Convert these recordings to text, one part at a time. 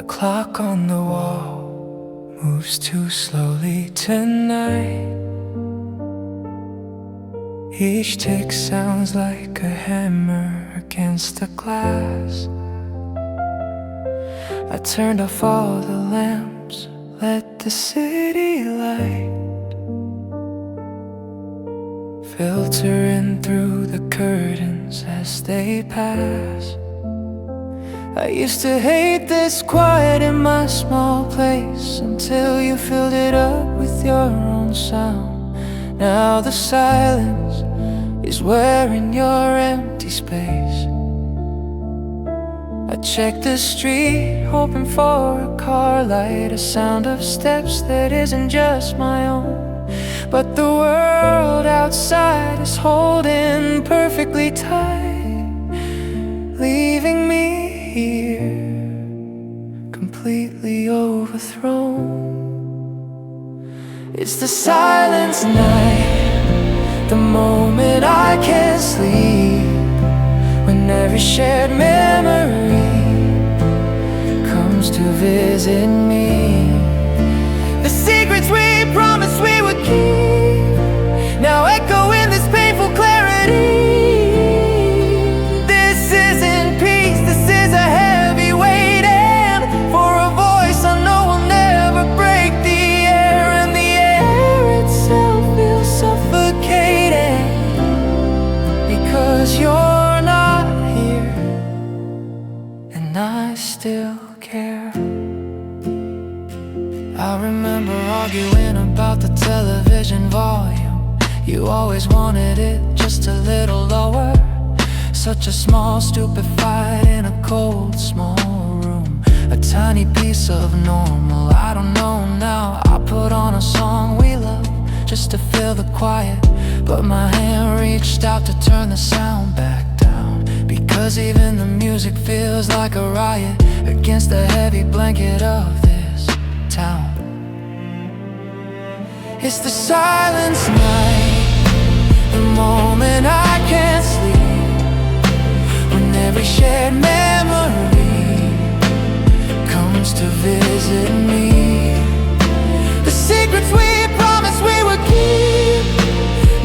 clock on the wall moves too slowly tonight. Each tick sounds like a hammer against the glass. I turned off all the lamps, let the city light filter in through the curtains as they pass. I used to hate this quiet in my small place until you filled it up with your own sound. Now the silence is wearing your empty space. I check the street, hoping for a car light, a sound of steps that isn't just my own. But the world outside is holding perfectly tight, leaving me here, completely overthrown. It's the silence night, the moment I can't sleep, when every shared memory comes to visit me. The secrets we promised we would keep now echo in this painful clarity. This isn't peace, this is a heavy weight, and for a voice I know will never break the air. And the air itself feels suffocating because you're not here, and I still care. I remember arguing about the television volume. You always wanted it just a little lower. Such a small, stupid fight in a cold, small room. A tiny piece of normal, I don't know now. I put on a song we love just to fill the quiet, but my hand reached out to turn the sound back down, because even the music feels like a riot against the heavy blanket of this town. It's the silence night, the moment I can't sleep, when every shared memory comes to visit me. The secrets we promised we would keep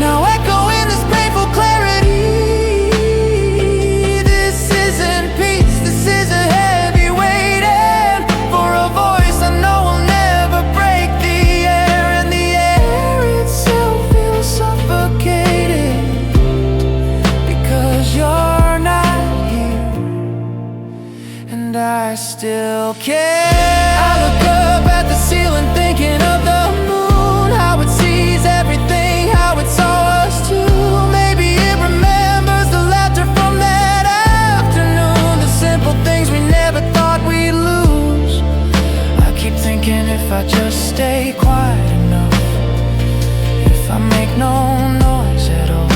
now echo in this painful clarity. This isn't peace, this is a heavy weight, and for a voice I know will never break the air. And the air itself feels suffocating because you're not here, and I still care. I look up at the ceiling thinking of the moon, how it sees everything, how it saw us too. Maybe it remembers the laughter from that afternoon, the simple things we never thought we'd lose. I keep thinking if I just stay quiet enough, if I make no noise at all,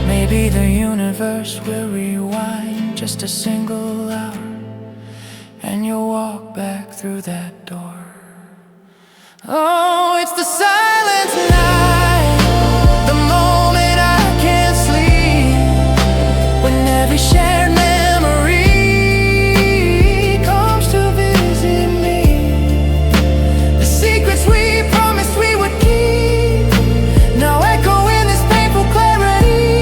maybe the universe will rewind just a single hour, and you'll walk back through that door. Oh, it's the silence night, the moment I can't sleep, when every shared memory comes to visit me. The secrets we promised we would keep now echo in this painful clarity.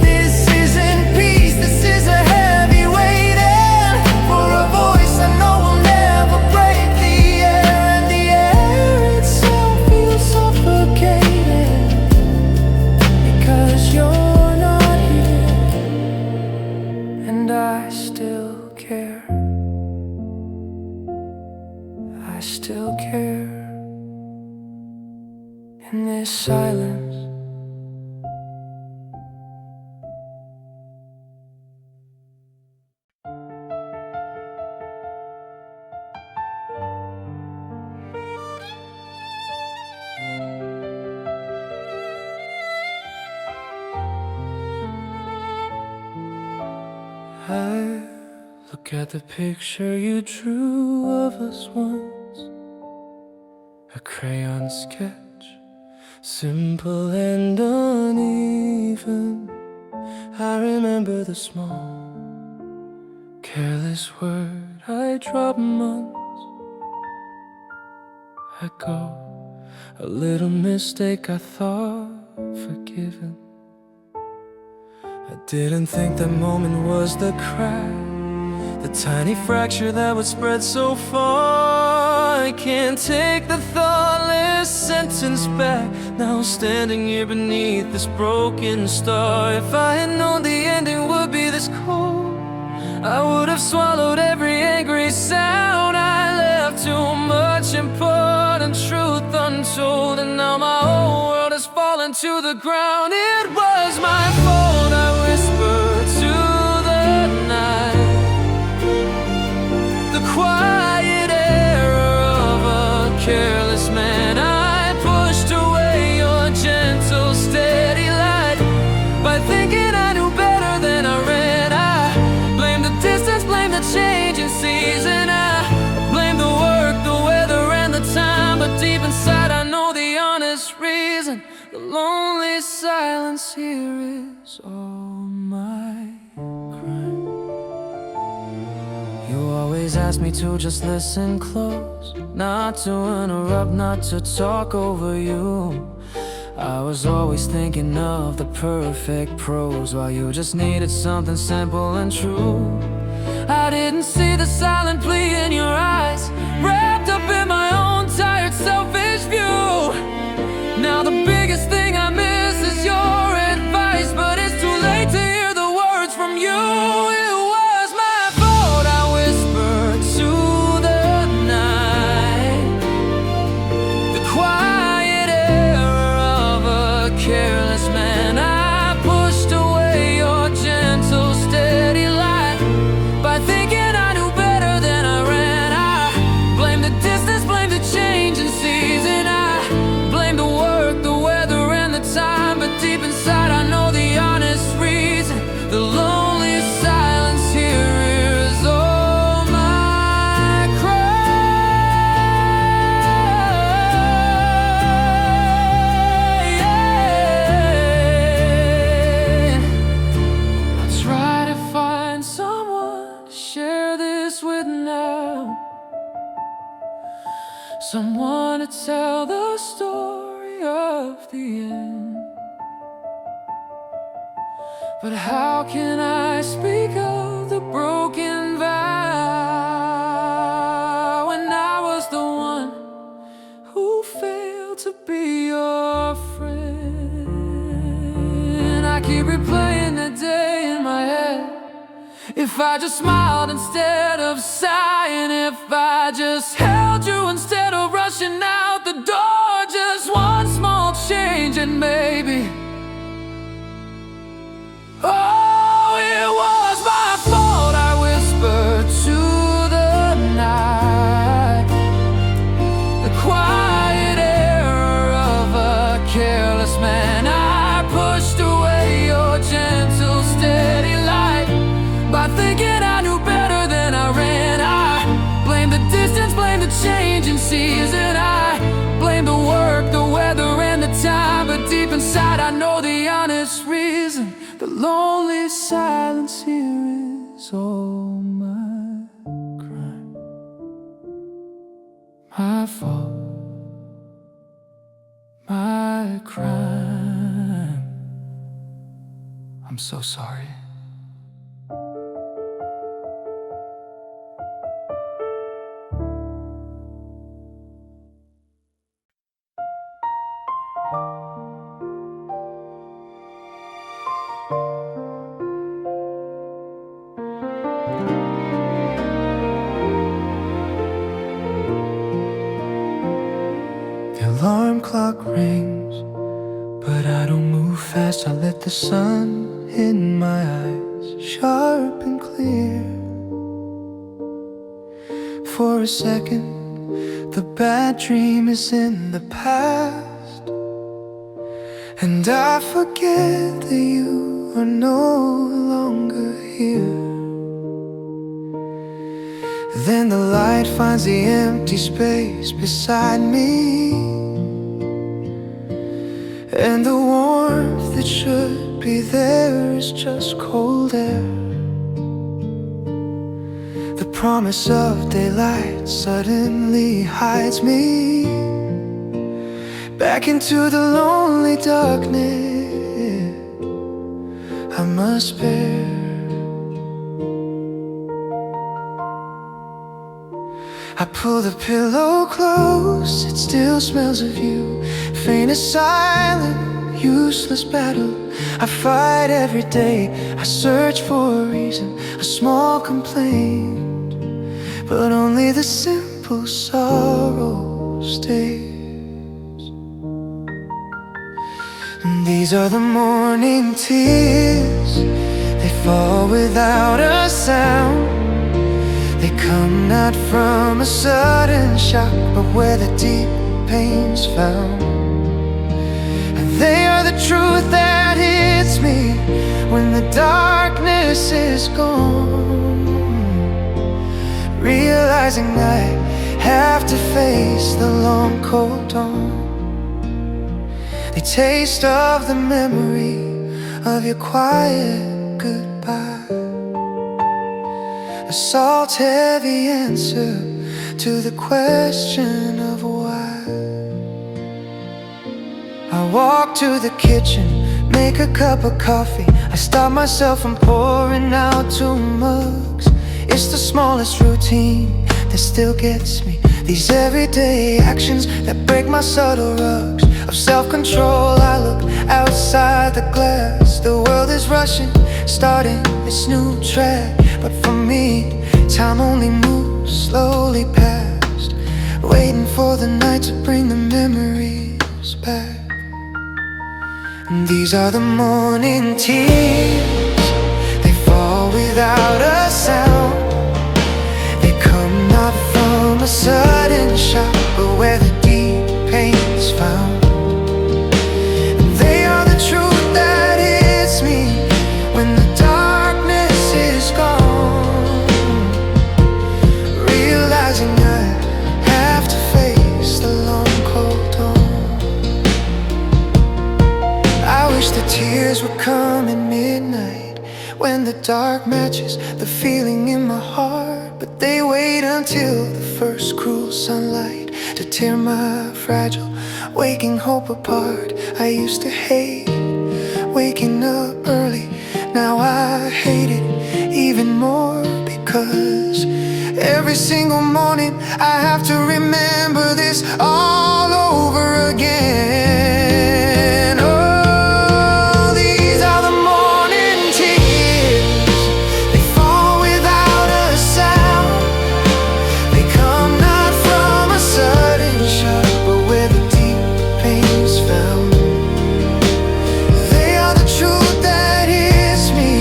This isn't peace, this is a heavy weight, and for a voice I know will never break the air. And the air itself feels suffocating because you're not here, and I still care. I still care. In this silence, I look at the picture you drew of us once, a crayon sketch, simple and uneven. I remember the small careless word I dropped months ago, a little mistake I thought forgiven. I didn't think that moment was the crack, the tiny fracture that would spread so far. I can't take the thoughtless sentence back. Now I'm standing here beneath this broken star. If I had known the ending would be this cold, I would have swallowed every angry sound. I left too much important truth untold, and now my whole world has fallen to the ground. It was my fault, I whispered to the night, the quiet error of a careless man. I pushed away your gentle, steady light by thinking I knew better than I ran. I blamed the distance, blamed the change in season. I blamed the work, the weather, and the time. But deep inside I know the honest reason. The lonely silence here is all my crime. You always ask me to just listen close, not to interrupt, not to talk over you. I was always thinking of the perfect prose, while you just needed something simple and true. I didn't see the silent plea in your eyes, wrapped up in my own tired, selfish view. Now the biggest thing I miss is your advice, but it's too late to hear the words from you. It was my fault, I whispered to the night, the quiet error of a careless man. I pushed away your gentle, steady light by thinking I knew better than I ran. I blamed the distance, blamed the change in season. I blamed the work, the weather, and the time. But deep inside I know the honest reason. The lonely silence here is all my crying. I try to find someone to share this with now, someone to tell the story of the end. But how can I speak of the broken vow when I was the one who failed to be your friend? I keep replaying the day in my head. If I just smiled instead of sighing, if I just held you instead of rushing out the door, just one small change and maybe, oh, it was my fault, I whispered to the night, the quiet error of a careless man. I pushed away your gentle, steady light by thinking I knew better than I ran. I blamed the distance, blamed the change in season. I blamed the work, the weather, and the time. But deep inside I know the honest reason. The lonely silence here is all my crime. My fault, my crime. I'm so sorry. The alarm clock rings, but I don't move fast. I let the sun in my eyes, sharp and clear. For a second, the bad dream is in the past, and I forget that you are no longer here. Then the light finds the empty space beside me, and the warmth that should be there is just cold air. promise of daylight suddenly hides me back into the lonely darkness I must bear. I pull the pillow close, it still smells of you. Faint a silent, useless battle I fight every day. I search for a reason, a small complaint, but only the simple sorrow stays. And these are the morning tears, they fall without a sound. They come not from a sudden shock, but where the deep pain's found. And they are the truth that hits me when the darkness is gone, realizing I have to face the long cold dawn. The taste of the memory of your quiet goodbye, a salt-heavy answer to the question of why. I walk to the kitchen, make a cup of coffee. I stop myself from pouring out 2 mugs. It's the smallest routine that still gets me, these everyday actions that break my subtle rugs of self-control. I look outside the glass, the world is rushing, starting its new track. But for me, time only moves slowly past, waiting for the night to bring the memories back. And these are the morning tears, they fall without a sound. They come not from a sudden shock, but where the deep pain's found. And they are the truth that hits me when the darkness is gone, realizing I have to face the long cold dawn. I wish the tears would come at midnight, when the dark matches the feeling in my heart. But they wait until the first cruel sunlight to tear my fragile waking hope apart. I used to hate waking up early, now I hate it even more, because every single morning I have to remember this all over again. Oh, these are the morning tears, they fall without a sound. They come not from a sudden shock, but where the deep pain's found. They are the truth that hits me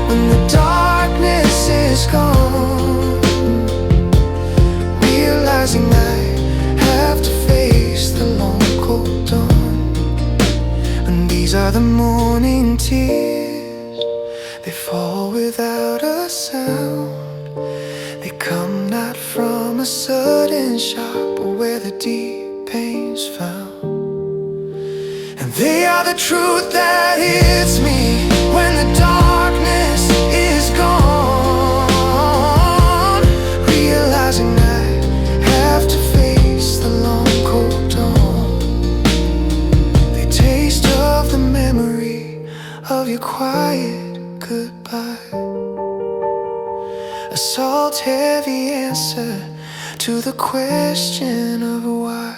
when the darkness is gone, realizing I have to face the long cold dawn. And these are the morning tears, they fall without a sound. They come not from a sudden shock, but where the deep pain's found. And they are the truth that hits me when the darkness is gone, realizing I have to face the long cold dawn. The taste of the memory of your quiet goodbye, a salt-heavy answer to the question of why.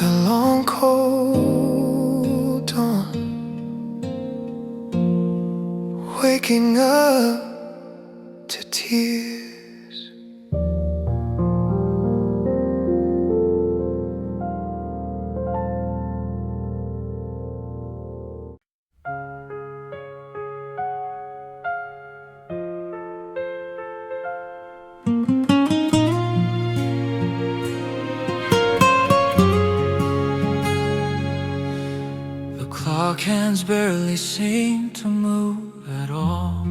The long cold dawn, waking up to tears. The clock hands barely seem to move at all.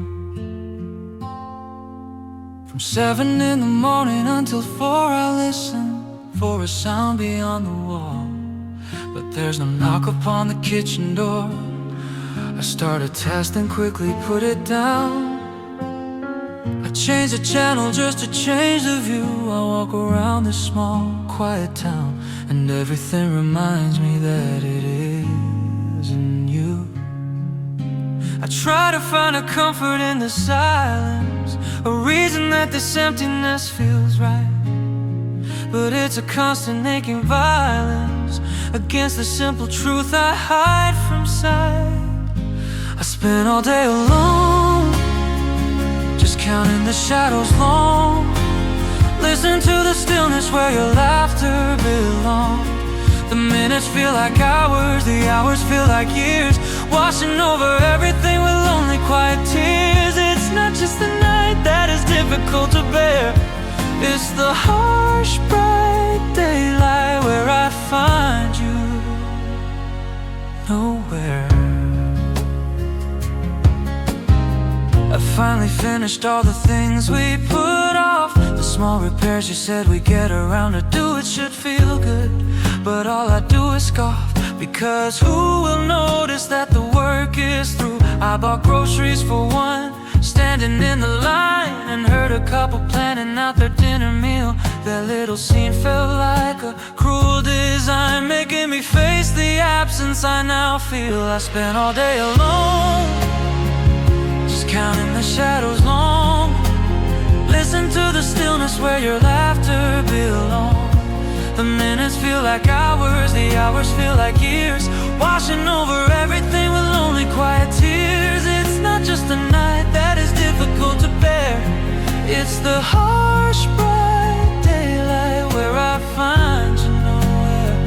From 7 in the morning until 4 I listen for a sound beyond the wall. But there's no knock upon the kitchen door. I start a test and quickly put it down. I change the channel just to change the view. I walk around this small, quiet town, and everything reminds me that it isn't you. I try to find a comfort in the silence, a reason that this emptiness feels right. But it's a constant aching violence against the simple truth I hide from sight. I spend all day alone, just counting the shadows long. Listen to the stillness where your laughter belongs. The minutes feel like hours, the hours feel like years, washing over everything with lonely quiet tears. It's not just the night that is difficult to bear, it's the harsh bright daylight where I find you nowhere. I finally finished all the things we put off, the small repairs you said we get around to do. It should feel good, but all I do is scoff, because who will notice that the work is through? I bought groceries for one, standing in the line, and heard a couple planning out their dinner meal. That little scene felt like a cruel design, making me face the absence I now feel. I spent all day alone, just counting the shadows long. Listen to the stillness where your laughter belongs. The minutes feel like hours, the hours feel like years, washing over everything with lonely quiet tears. It's not just a night that is difficult to bear, it's the harsh bright daylight where I find you nowhere.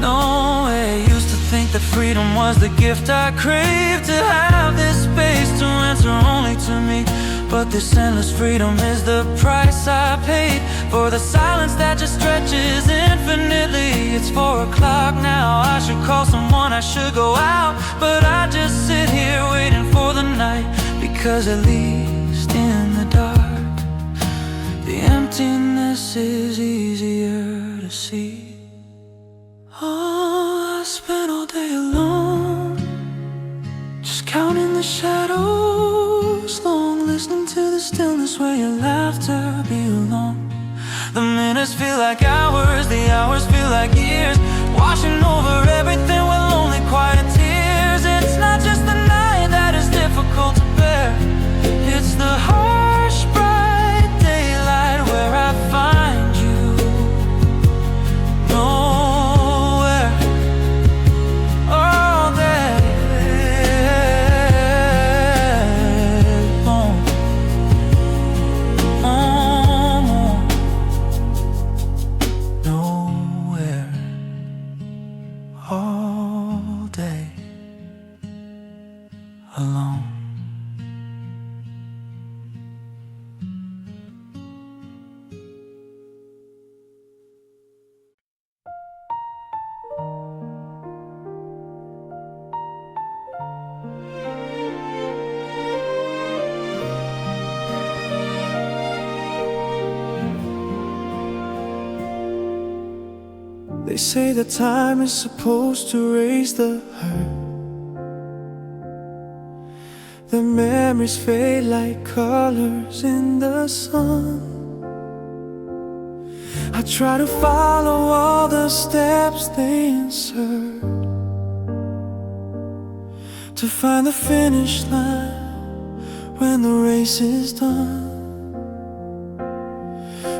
Nowhere. Used to think that freedom was the gift I craved, to have this space to answer only to me. But this endless freedom is the price I paid for the silence that just stretches infinitely. It's 4 o'clock now, I should call someone, I should go out, but I just sit here waiting for the night, because at least in the dark, the emptiness is easier to see. Oh, I spent all day alone, just counting the shadows long, listening to the stillness where your laughter belongs. The minutes feel like hours, the hours feel like years, washing over everything with lonely quiet tears. It's not just the night that is difficult to bear, it's the harsh bright daylight where I find you nowhere. All day long, nowhere. All day alone. They say that time is supposed to erase the hurt, the memories fade like colors in the sun. I try to follow all the steps they insert, to find the finish line when the race is done.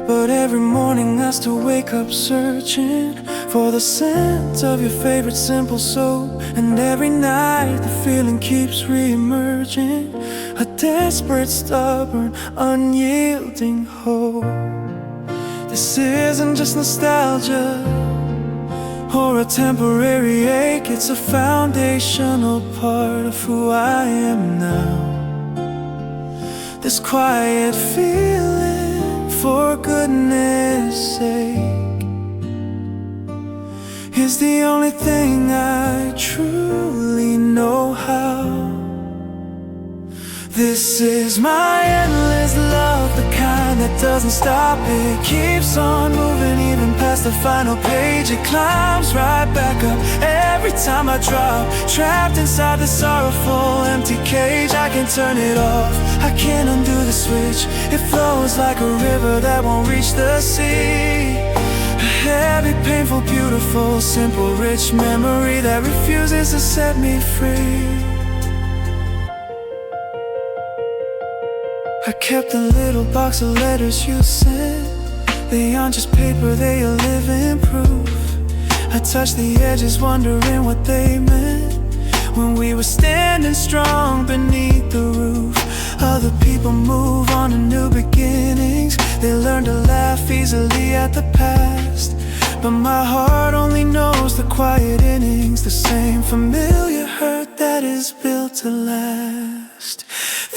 But every morning I still wake up searching for the scent of your favorite simple soap, and every night the feeling keeps re-emerging, a desperate, stubborn, unyielding hope. This isn't just nostalgia or a temporary ache, it's a foundational part of who I am now. This quiet feeling, for goodness sake, is the only thing I truly know how. This is my endless love, the kind that doesn't stop. It keeps on moving even past the final page. It climbs right back up every time I drop, trapped inside the sorrowful empty cage. I can't turn it off, I can't undo the switch. It flows like a river that won't reach the sea. A heavy, painful, beautiful, simple, rich memory that refuses to set me free. I kept a little box of letters you sent. They aren't just paper, they are living proof. I touched the edges wondering what they meant when we were standing strong beneath the roof. Other people move on to new beginnings. They learn to laugh easily at the past, but my heart only knows the quiet innings, the same familiar hurt that is built to last.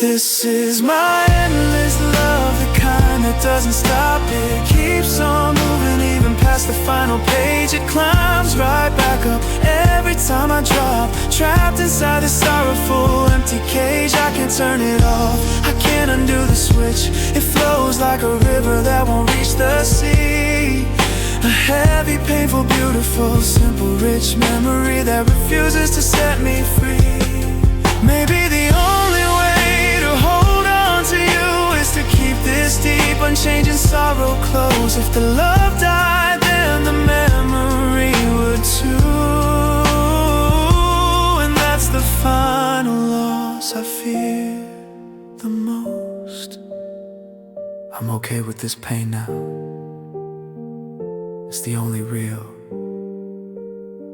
This is my endless love, the kind that doesn't stop. It keeps on moving even past the final page. It climbs right back up every time I drop, trapped inside this sorrowful empty cage. I can't turn it off, I can't undo the switch. It flows like a river that won't reach the sea. A heavy, painful, beautiful, simple, rich memory that refuses to set me free. Maybe the only way to hold on to you is to keep this deep, unchanging sorrow close. If the love died, then the memory would too. And that's the final loss I fear the most. I'm okay with this pain now. It's the only real,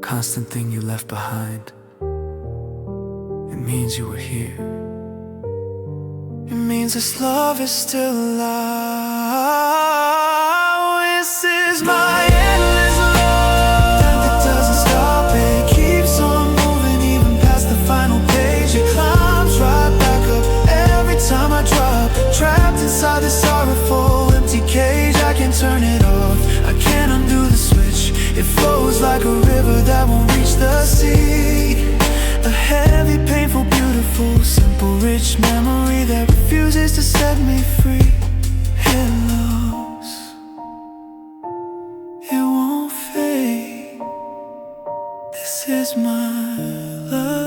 constant thing you left behind. It means you were here. It means this love is still alive. This is my endless love that doesn't stop. It keeps on moving even past the final page. It climbs right back up every time I drop, trapped inside this sorrowful empty cage. I can't turn it off, I can't undo the switch. It flows like a river that won't reach the sea. A heavy, painful, beautiful, simple, rich memory that refuses to set me free. It loves, it won't fade. This is my love.